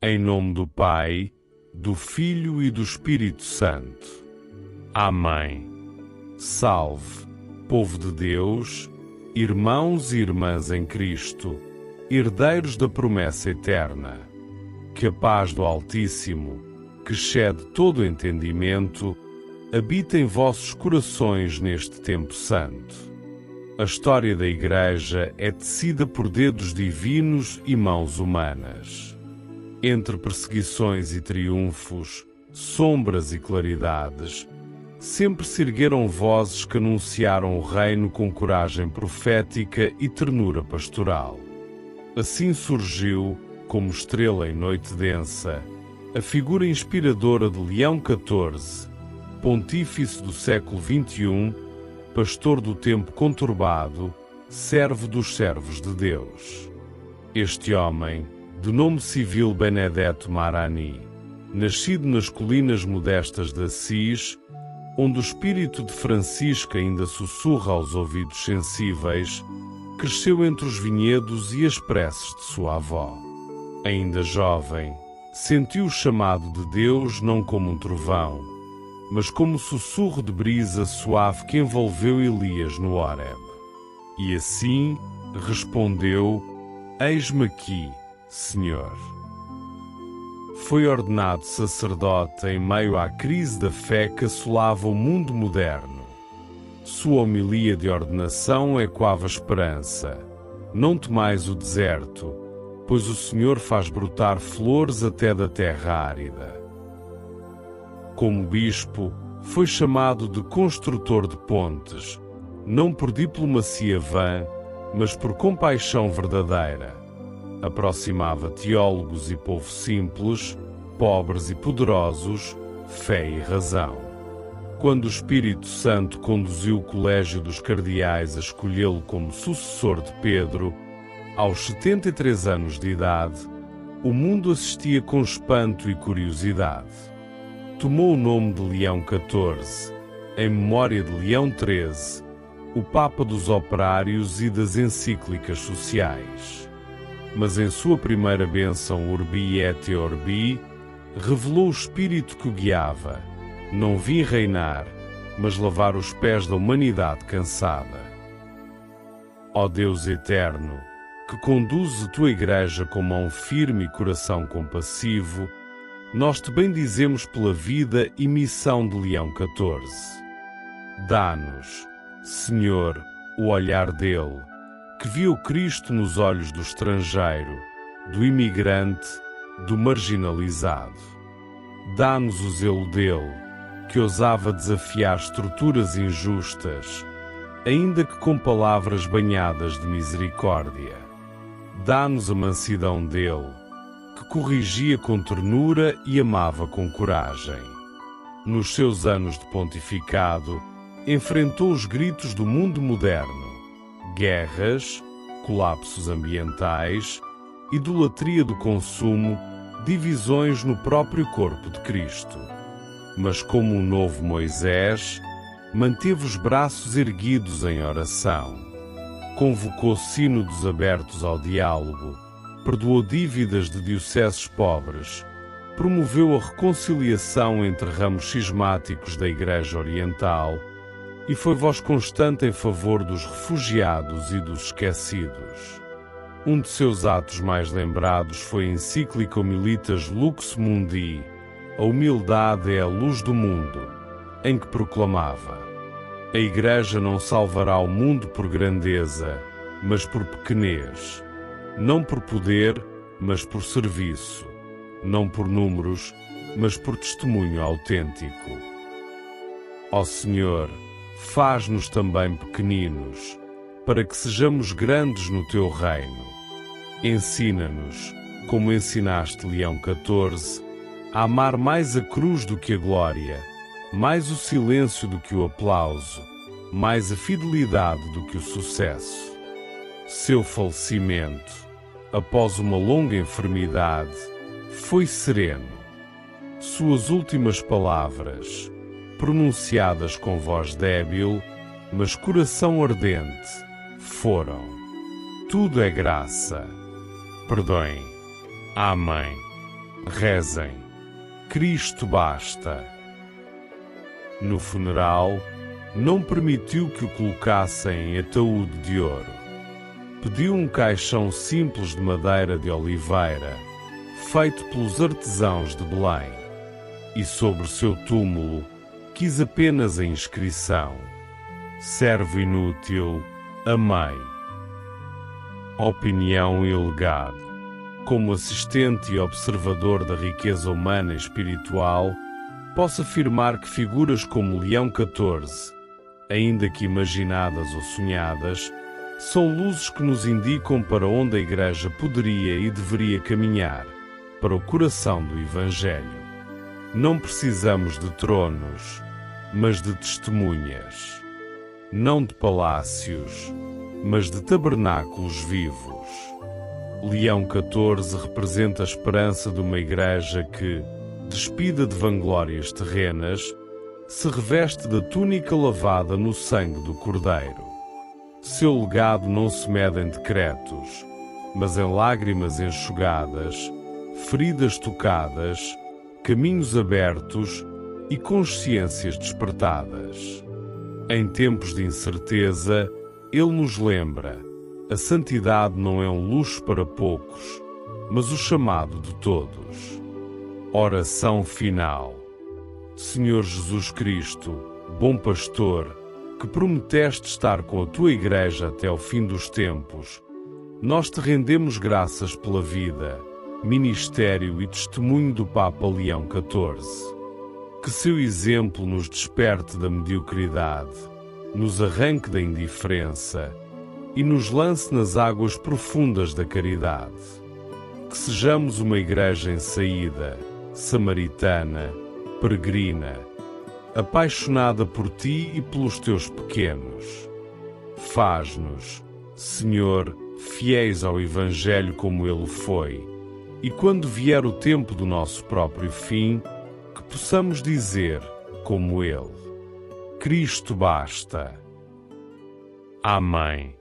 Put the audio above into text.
Em nome do Pai, do Filho e do Espírito Santo. Amém. Salve, povo de Deus, irmãos e irmãs em Cristo, herdeiros da promessa eterna. Que a paz do Altíssimo, que excede todo o entendimento, habita em vossos corações neste tempo santo. A história da Igreja é tecida por dedos divinos e mãos humanas. Entre perseguições e triunfos, sombras e claridades, sempre se ergueram vozes que anunciaram o reino com coragem profética e ternura pastoral. Assim surgiu, como estrela em noite densa, a figura inspiradora de Leão XIV, pontífice do século XXI, pastor do tempo conturbado, servo dos servos de Deus. Este homem, de nome civil Benedetto Marani, nascido nas colinas modestas de Assis, onde o espírito de Francisco ainda sussurra aos ouvidos sensíveis, cresceu entre os vinhedos e as preces de sua avó. Ainda jovem, sentiu o chamado de Deus não como um trovão, mas como o sussurro de brisa suave que envolveu Elias no Horeb. E assim respondeu: Eis-me aqui, Senhor. Foi ordenado sacerdote em meio à crise da fé que assolava o mundo moderno. Sua homilia de ordenação ecoava a esperança: não temais o deserto, pois o Senhor faz brotar flores até da terra árida. Como bispo, foi chamado de construtor de pontes, não por diplomacia vã, mas por compaixão verdadeira. Aproximava teólogos e povo simples, pobres e poderosos, fé e razão. Quando o Espírito Santo conduziu o colégio dos cardeais a escolhê-lo como sucessor de Pedro, aos 73 anos de idade, o mundo assistia com espanto e curiosidade. Tomou o nome de Leão XIV, em memória de Leão XIII, o Papa dos Operários e das encíclicas sociais. Mas em sua primeira bênção Urbi et Orbi, revelou o espírito que o guiava: não vim reinar, mas lavar os pés da humanidade cansada. Ó Deus eterno, que conduzes a tua Igreja com mão firme e coração compassivo, nós te bendizemos pela vida e missão de Leão XIV. Dá-nos, Senhor, o olhar dele, que viu Cristo nos olhos do estrangeiro, do imigrante, do marginalizado. Dá-nos o zelo dele, que ousava desafiar estruturas injustas, ainda que com palavras banhadas de misericórdia. Dá-nos a mansidão dele, que corrigia com ternura e amava com coragem. Nos seus anos de pontificado, enfrentou os gritos do mundo moderno: guerras, colapsos ambientais, idolatria do consumo, divisões no próprio corpo de Cristo. Mas como um novo Moisés, manteve os braços erguidos em oração. Convocou sínodos abertos ao diálogo, perdoou dívidas de dioceses pobres, promoveu a reconciliação entre ramos cismáticos da Igreja Oriental e foi voz constante em favor dos refugiados e dos esquecidos. Um de seus atos mais lembrados foi a encíclica Humilitas Lux Mundi, a humildade é a luz do mundo, em que proclamava: a Igreja não salvará o mundo por grandeza, mas por pequenez, não por poder, mas por serviço, não por números, mas por testemunho autêntico. Ó Senhor, faz-nos também pequeninos, para que sejamos grandes no teu reino. Ensina-nos, como ensinaste Leão XIV, a amar mais a cruz do que a glória, mais o silêncio do que o aplauso, mais a fidelidade do que o sucesso. Seu falecimento, após uma longa enfermidade, foi sereno. Suas últimas palavras, pronunciadas com voz débil, mas coração ardente, foram: tudo é graça. Perdoem. Amém. Rezem. Cristo basta. No funeral, não permitiu que o colocassem em ataúde de ouro. Pediu um caixão simples de madeira de oliveira, feito pelos artesãos de Belém. E sobre seu túmulo, quis apenas a inscrição: servo inútil, amei. Opinião e legado. Como assistente e observador da riqueza humana e espiritual, posso afirmar que figuras como Leão XIV, ainda que imaginadas ou sonhadas, são luzes que nos indicam para onde a Igreja poderia e deveria caminhar, para o coração do Evangelho. Não precisamos de tronos, mas de testemunhas. Não de palácios, mas de tabernáculos vivos. Leão XIV representa a esperança de uma Igreja que, despida de vanglórias terrenas, se reveste da túnica lavada no sangue do Cordeiro. Seu legado não se mede em decretos, mas em lágrimas enxugadas, feridas tocadas, caminhos abertos e consciências despertadas. Em tempos de incerteza, ele nos lembra: a santidade não é um luxo para poucos, mas o chamado de todos. Oração final. Senhor Jesus Cristo, bom pastor, que prometeste estar com a tua Igreja até o fim dos tempos, nós te rendemos graças pela vida, ministério e testemunho do Papa Leão XIV. Que seu exemplo nos desperte da mediocridade, nos arranque da indiferença e nos lance nas águas profundas da caridade. Que sejamos uma Igreja em saída, samaritana, peregrina, apaixonada por ti e pelos teus pequenos. Faz-nos, Senhor, fiéis ao Evangelho como ele foi, e quando vier o tempo do nosso próprio fim, que possamos dizer, como ele: Cristo basta. Amém.